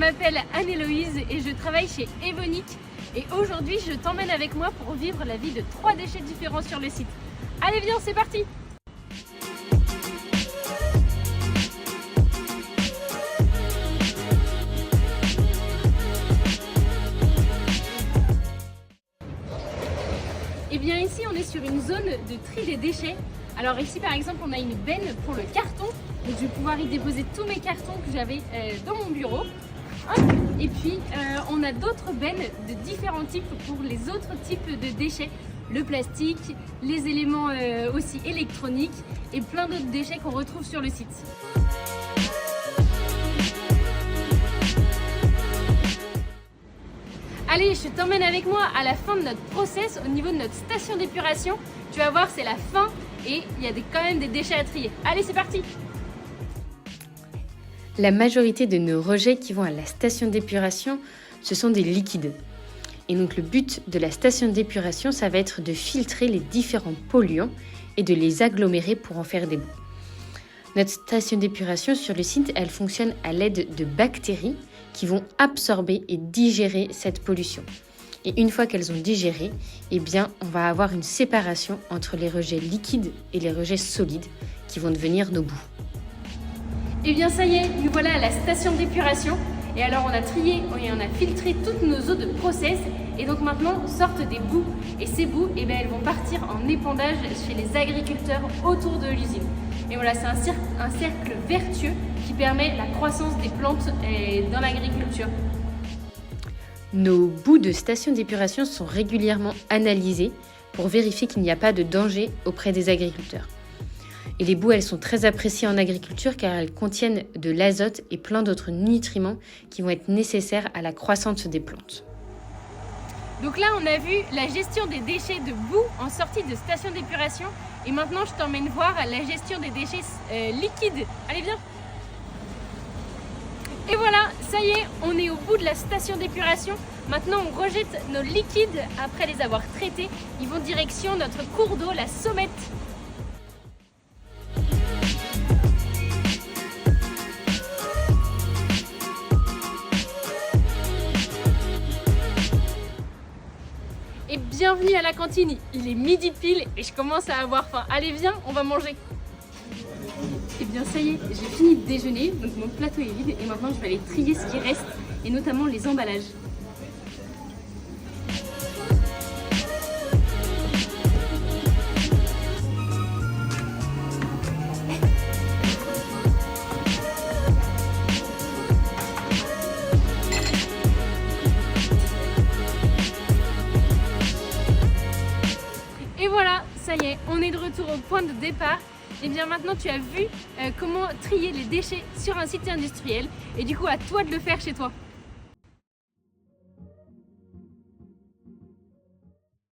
m'appelle Anne-Héloïse et je travaille chez Evonik. Et aujourd'hui, je t'emmène avec moi pour vivre la vie de 3 déchets différents sur le site. Allez, viens, c'est parti! Et bien ici, on est sur une zone de tri des déchets. Alors ici, par exemple, on a une benne pour le carton. Donc je vais pouvoir y déposer tous mes cartons que j'avais dans mon bureau. Hop. Et puis, on a d'autres bennes de différents types pour les autres types de déchets. Le plastique, les éléments aussi électroniques et plein d'autres déchets qu'on retrouve sur le site. Allez, je t'emmène avec moi à la fin de notre process au niveau de notre station d'épuration. Tu vas voir, c'est la fin et il y a quand même des déchets à trier. Allez, c'est parti! La majorité de nos rejets qui vont à la station d'épuration, ce sont des liquides. Et donc le but de la station d'épuration, ça va être de filtrer les différents polluants et de les agglomérer pour en faire des boues. Notre station d'épuration sur le site, elle fonctionne à l'aide de bactéries qui vont absorber et digérer cette pollution. Et une fois qu'elles ont digéré, eh bien, on va avoir une séparation entre les rejets liquides et les rejets solides qui vont devenir nos boues. Et bien ça y est, nous voilà à la station d'épuration. Et alors on a trié et on a filtré toutes nos eaux de process. Et donc maintenant sortent des boues. Et ces boues, eh bien, elles vont partir en épandage chez les agriculteurs autour de l'usine. Et voilà, c'est un cercle vertueux qui permet la croissance des plantes dans l'agriculture. Nos boues de station d'épuration sont régulièrement analysées pour vérifier qu'il n'y a pas de danger auprès des agriculteurs. Et les boues, elles sont très appréciées en agriculture car elles contiennent de l'azote et plein d'autres nutriments qui vont être nécessaires à la croissance des plantes. Donc là, on a vu la gestion des déchets de boue en sortie de station d'épuration. Et maintenant, je t'emmène voir la gestion des déchets liquides. Allez, viens! Et voilà, ça y est, on est au bout de la station d'épuration. Maintenant, on rejette nos liquides après les avoir traités. Ils vont direction notre cours d'eau, la Sommette. Et bienvenue à la cantine, il est midi pile et je commence à avoir faim. Allez viens, on va manger. Et bien ça y est, j'ai fini de déjeuner, donc mon plateau est vide et maintenant je vais aller trier ce qui reste et notamment les emballages. Et voilà, ça y est, on est de retour au point de départ. Et bien maintenant tu as vu comment trier les déchets sur un site industriel et du coup à toi de le faire chez toi.